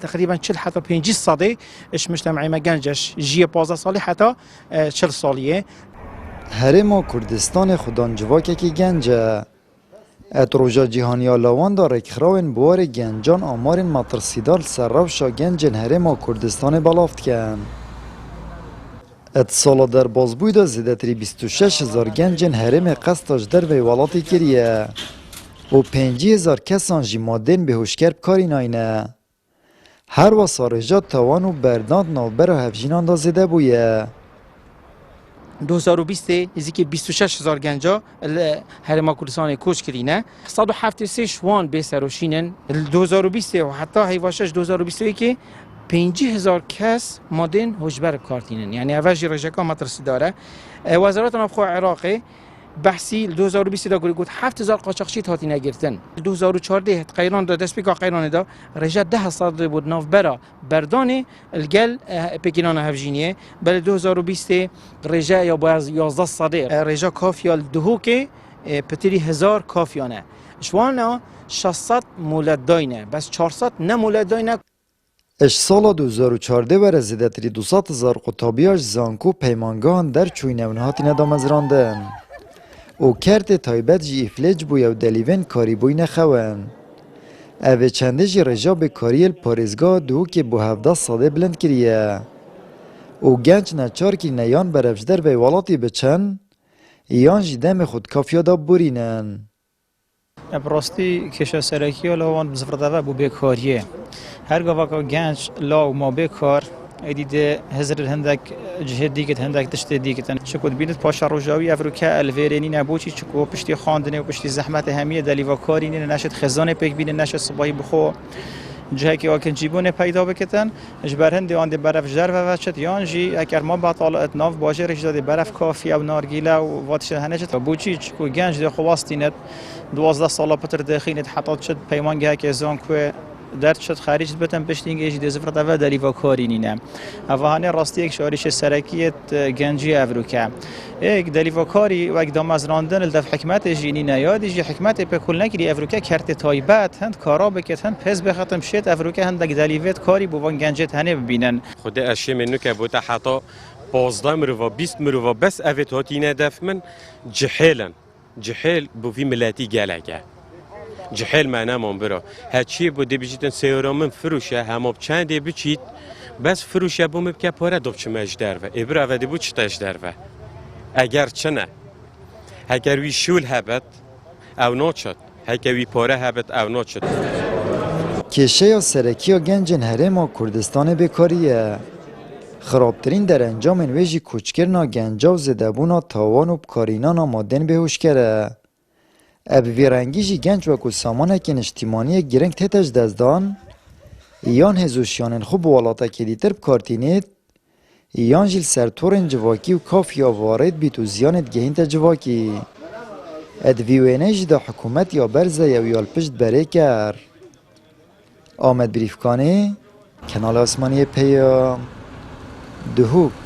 تقريبا 40 حتى 50 صدي اش مجتمعي ما گنجش جي 15 سالي حتى 40 ساليه. هرم کردستان خودان جواکه که گنجه اتروجا جهانیا لاوان داره کراون بوار گنجان آمار مترسیدال سرروشا گنجن هرم کردستان بلافت کن. ات سالا در بازبوی دا زیده تری 26,000 گنجن هرم قصداش در ویوالاتی کریه و 50,000 کسان جی مادین به هشکر بکاری ناینه. هر و سارجا توان و برداند نوبر و هفجینان دا زیده بویه. 2020 نزدیک 26,000 گنجا هرم کردستان کوچ کرینه 173 شوان به سروشینن 2020 و حتی هیواشش 2021 که 50,000 کس مادن هجبر کارتینن یعنی اوج رژکا مترسی داره. وزارت نافخو عراقی بحثی 2020 دا گفت 7,000 قاچاقچی هاتی نگرفتن. 2014 قیران دا دست پیکا قیران دا رژه 10 صد بود ناف برا بردان الگل پکینان هفجینیه. بل 2020 رژه یا باز 11 صد رژه کافیال دهۆک پتری 1000 کافیانه. شوانا 600 مولد داینه بس 400 نه مولد داینه. اش سال 2014 بر زیده تری 200,000 قطابیاش زانکو پیمانگاهان در چوینه ونهاتی ندامزراندن. او کرت تایبت جی افلج بوی و دلیون کاری بوی نخوان. اوه چنده جی رجا به کاریل پارێزگا دهۆک بو 17 ساده بلند کریه. او گنج نچار کی نیان برفجدر به والاتی بچن یان جی دم خود کافیا دا بورینن. براستی کشور سرکی و لاوان بزفردوه بو بێکاریه. هر گاوا گنج لاو ما بێکار ایدیده هزار هندک جهت دیگه هندک تشت دیگه تن شکود بینید پاش روجاوی افریقا الویرینی نبودی چکو پشتی خواندنه و پشتی زحمت همیه دلیوا کاری نه نشد خزانه پک بینه نشد صباحی بخو جایی که آکن جیبونه پیدا بکتن اجبار هندی آن برف جر و وچت یانجی اگر ما باطال اتناف باشه رش داده برف کافی او نارگیله و واتش هنجت بوچی چکو گنج ده خواستینت 12 سال پتر دخینت حتی شد پیمانگه که زان کو درد شد خارج بتن پشتینگه ایش دزفرت اول دلیوا کاری نینه. اوهانه راستی یک شاریش سرکیت گنجی افریقا. یک دلیوا کاری و اقدام از راندن الدف حکمت جینینه یادی جی حکمت پکل نکری افریقا کرت تایبت هند کارا بکت هند پس بختم شد افریقا هند دلیویت کاری بوان گنجت هنه ببینن. خود اشی منو که بوده حتی 15 مرو و 20 مرو بس اوت هاتینه دف من جحیل بو فی ملاتی گلگه. جحیل معنی من برا هرچی بوده بیشتن سیارامن فروشه هماب چنده بچید بس فروشه بوم بکه پاره دوبچه مجدر و ابرا ودی بود چتاش در و اگر چنه اگر وی شول هبت او ناچد اگر وی پاره هبت او ناچد. کشه یا سرکی یا گنجن هرم کردستان بێکاریه خرابترین در انجام ویجی کوچکرنا گنجا و زدبونا تاوان و بکارینانا مادن بهوشکره. اب ویرنگی جی گنج و سامانه که نشتیمانی گرنگ تتش دزدان یان هزوشیانن خوب والاتا کلیتر بکارتینید یان جیل سرطورن جواکی و کاف یا وارد بیت و زیانت گهینت جواکی اد ویوینه جی دا حکومت یا برزه یا ویال پشت بره کر. آمد بریفکانه کنال آسمانی پیام دهۆک.